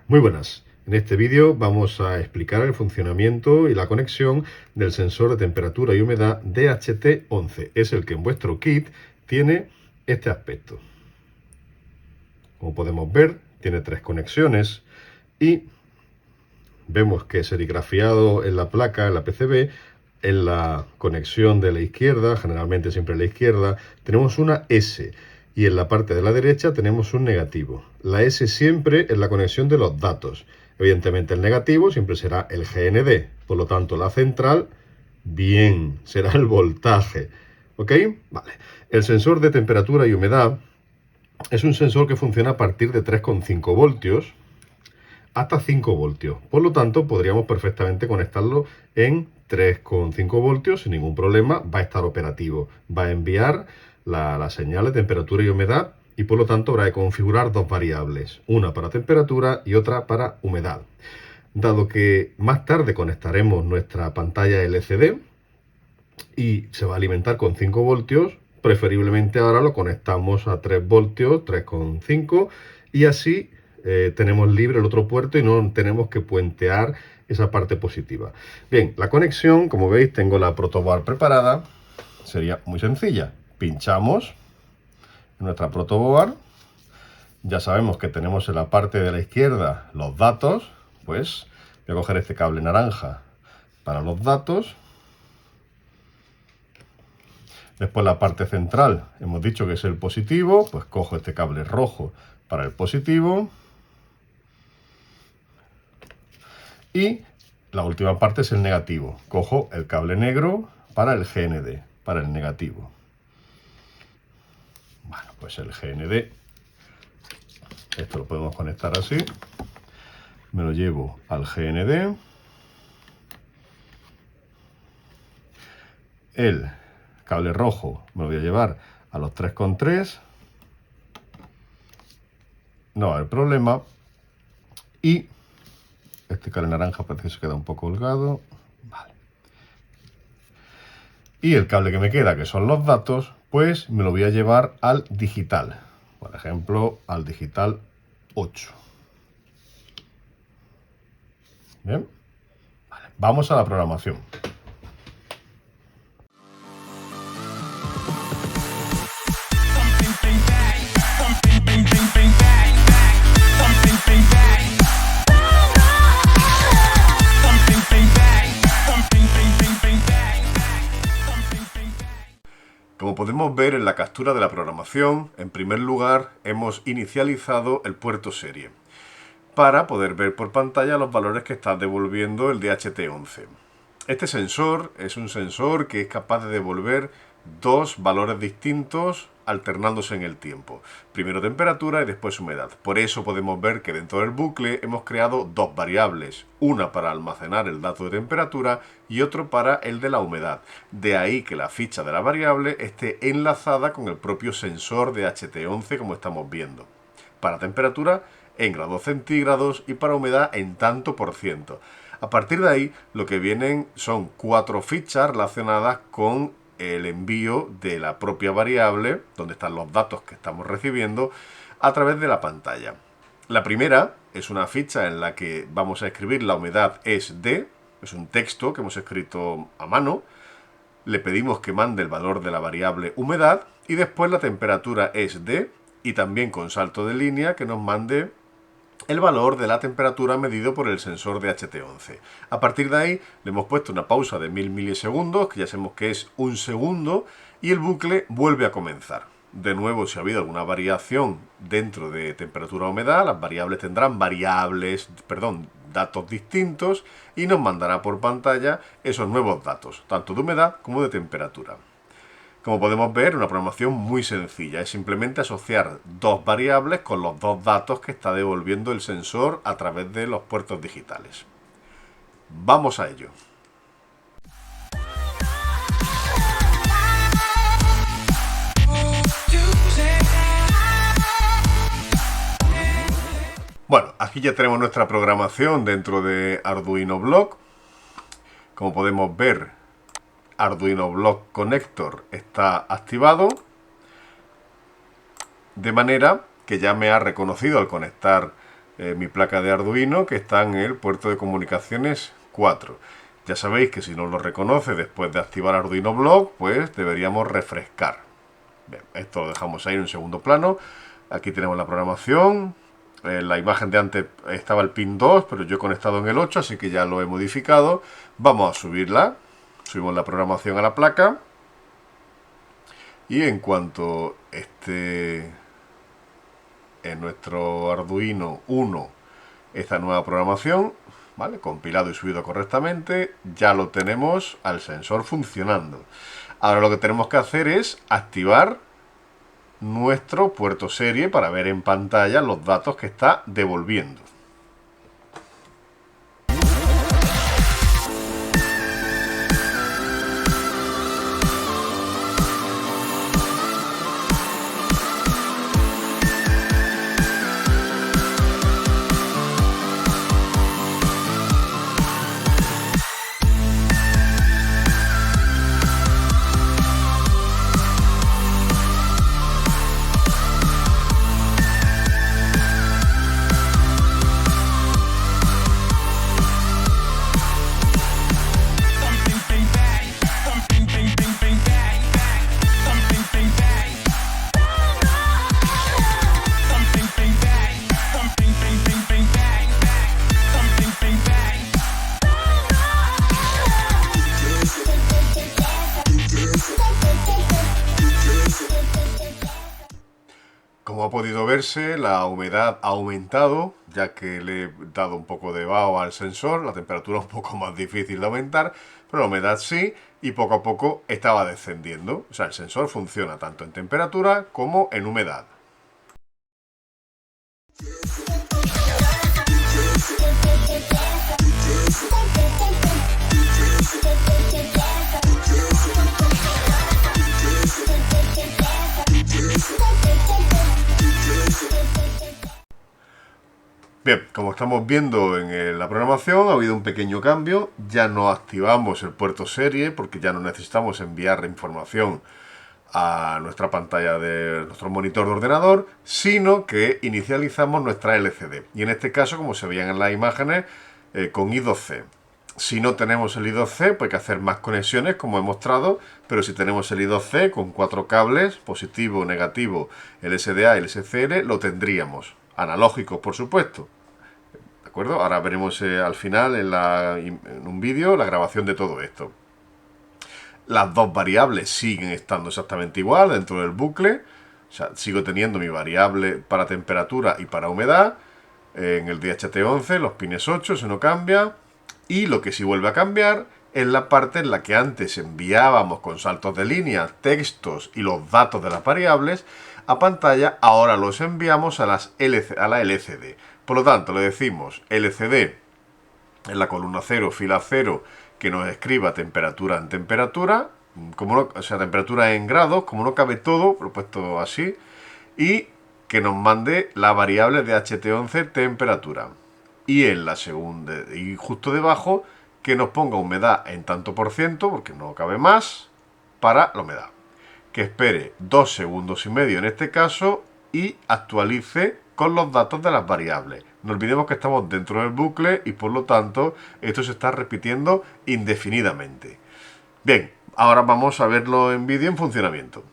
Muy buenas. En este vídeo vamos a explicar el funcionamiento y la conexión del sensor de temperatura y humedad DHT11. Es el que en vuestro kit tiene este aspecto. Como podemos ver, tiene 3 conexiones y vemos que serigrafiado en la placa, en la PCB, en la conexión de la izquierda, generalmente siempre a la izquierda, tenemos una S. Y en la parte de la derecha tenemos un negativo. La S siempre es la conexión de los datos. Evidentemente el negativo siempre será el GND. Por lo tanto, la central, bien, será el voltaje. ¿Ok? Vale. El sensor de temperatura y humedad es un sensor que funciona a partir de 3,5 voltios hasta 5 voltios. Por lo tanto, podríamos perfectamente conectarlo en 3,5 voltios sin ningún problema. Va a estar operativo. Va a enviar la señal de temperatura y humedad y por lo tanto habrá que configurar dos variables. Una para temperatura y otra para humedad. Dado que más tarde conectaremos nuestra pantalla LCD y se va a alimentar con 5 voltios, preferiblemente ahora lo conectamos a 3 voltios, 3,5 y así tenemos libre el otro puerto y no tenemos que puentear esa parte positiva. Bien, la conexión, como veis, tengo la protoboard preparada. Sería muy sencilla. Pinchamos en nuestra protoboard. Ya sabemos que tenemos en la parte de la izquierda los datos. Pues voy a coger este cable naranja para los datos. Después la parte central, hemos dicho que es el positivo, pues cojo este cable rojo para el positivo. Y la última parte es el negativo. Cojo el cable negro para el GND, para el negativo. Bueno, pues el GND, esto lo podemos conectar así. Me lo llevo al GND. El cable rojo me lo voy a llevar a los 3,3. No va a haber problema. Y este cable naranja parece que se queda un poco holgado. Vale. Y el cable que me queda, que son los datos, pues me lo voy a llevar al digital. Por ejemplo, al digital 8. Bien. Vale. Vamos a la programación. Como podemos ver en la captura de la programación, en primer lugar hemos inicializado el puerto serie para poder ver por pantalla los valores que está devolviendo el DHT11. Este sensor es un sensor que es capaz de devolver dos valores distintos alternándose en el tiempo. Primero temperatura y después humedad. Por eso podemos ver que dentro del bucle hemos creado dos variables. Una para almacenar el dato de temperatura y otro para el de la humedad. De ahí que la ficha de la variable esté enlazada con el propio sensor de DHT11 como estamos viendo. Para temperatura en grados centígrados y para humedad en tanto por ciento. A partir de ahí lo que vienen son 4 fichas relacionadas con el envío de la propia variable, donde están los datos que estamos recibiendo, a través de la pantalla. La primera es una ficha en la que vamos a escribir la humedad es de, es un texto que hemos escrito a mano, le pedimos que mande el valor de la variable humedad y después la temperatura es de, y también con salto de línea que nos mande el valor de la temperatura medido por el sensor de DHT11. A partir de ahí le hemos puesto una pausa de 1000 milisegundos, que ya sabemos que es un segundo, y el bucle vuelve a comenzar. De nuevo, si ha habido alguna variación dentro de temperatura o humedad, las variables tendrán datos distintos y nos mandará por pantalla esos nuevos datos, tanto de humedad como de temperatura. Como podemos ver, una programación muy sencilla. Es simplemente asociar dos variables con los dos datos que está devolviendo el sensor a través de los puertos digitales. Vamos a ello. Bueno, aquí ya tenemos nuestra programación dentro de Arduino Block. Como podemos ver, Arduino Block Connector está activado, de manera que ya me ha reconocido al conectar mi placa de Arduino, que está en el puerto de comunicaciones 4. Ya sabéis que si no lo reconoce después de activar Arduino Block, pues deberíamos refrescar. Bien, esto lo dejamos ahí en un segundo plano. Aquí tenemos la programación. La imagen de antes estaba el pin 2, pero yo he conectado en el 8, así que ya lo he modificado. Vamos a subirla. Subimos la programación a la placa. Y en cuanto esté en nuestro Arduino 1 esta nueva programación, ¿vale?, compilado y subido correctamente, ya lo tenemos al sensor funcionando. Ahora lo que tenemos que hacer es activar nuestro puerto serie para ver en pantalla los datos que está devolviendo. Como ha podido verse, la humedad ha aumentado, ya que le he dado un poco de vaho al sensor. La temperatura es un poco más difícil de aumentar, pero la humedad sí, y poco a poco estaba descendiendo. O sea, el sensor funciona tanto en temperatura como en humedad. Bien, como estamos viendo en la programación, ha habido un pequeño cambio. Ya no activamos el puerto serie porque ya no necesitamos enviar información a nuestra pantalla de nuestro monitor de ordenador, sino que inicializamos nuestra LCD. Y en este caso, como se veían en las imágenes, con I2C. Si no tenemos el I2C, pues hay que hacer más conexiones, como he mostrado, pero si tenemos el I2C con 4 cables, positivo, negativo, LSDA y LSCL, lo tendríamos. Analógicos, por supuesto. ¿De acuerdo? Ahora veremos al final, en un vídeo, la grabación de todo esto. Las dos variables siguen estando exactamente igual dentro del bucle. O sea, sigo teniendo mi variable para temperatura y para humedad. En el DHT11, los pines 8, eso no cambia. Y lo que sí vuelve a cambiar es la parte en la que antes enviábamos con saltos de línea textos y los datos de las variables a pantalla. Ahora los enviamos a la LCD. Por lo tanto, le decimos LCD en la columna 0, fila 0, que nos escriba temperatura en temperatura, o sea, temperatura en grados, como no cabe todo, lo he puesto así, y que nos mande la variable de HT11 temperatura. Y en la segunda, y justo debajo, que nos ponga humedad en tanto por ciento, porque no cabe más, para la humedad. Que espere 2 segundos y medio en este caso y actualice con los datos de las variables. No olvidemos que estamos dentro del bucle y por lo tanto esto se está repitiendo indefinidamente. Bien, ahora vamos a verlo en vídeo en funcionamiento.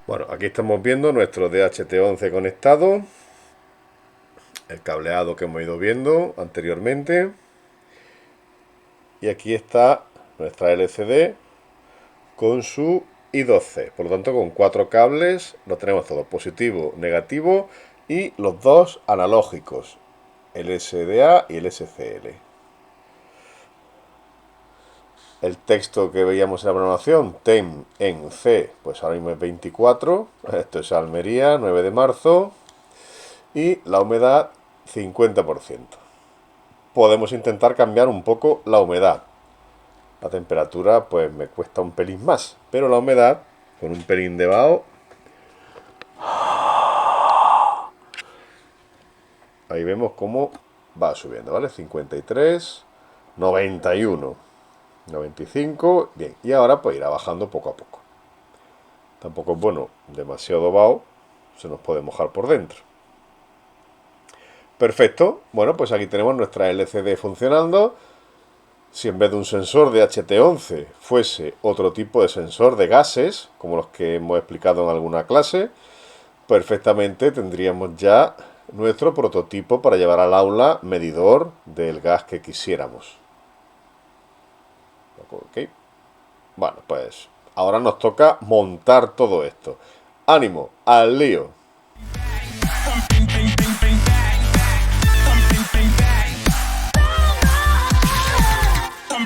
Bueno, aquí estamos viendo nuestro DHT11 conectado, el cableado que hemos ido viendo anteriormente. Y aquí está nuestra LCD con su I2C. Por lo tanto, con 4 cables lo tenemos todo, positivo, negativo y los dos analógicos, LSDA y LSCL. El texto que veíamos en la programación, TEM en C, pues ahora mismo es 24. Esto es Almería, 9 de marzo. Y la humedad, 50%. Podemos intentar cambiar un poco la humedad. La temperatura pues me cuesta un pelín más, pero la humedad, con un pelín de vaho, vemos cómo va subiendo, ¿vale? 53, 91. 95, bien, y ahora pues irá bajando poco a poco. Tampoco es bueno, demasiado bajo, se nos puede mojar por dentro. Perfecto, bueno, pues aquí tenemos nuestra LCD funcionando. Si en vez de un sensor de HT11 fuese otro tipo de sensor de gases, como los que hemos explicado en alguna clase, perfectamente tendríamos ya nuestro prototipo para llevar al aula medidor del gas que quisiéramos. ¿Ok? Bueno, pues ahora nos toca montar todo esto. ¡Ánimo! ¡Al lío!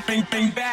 Bang, bang, bang.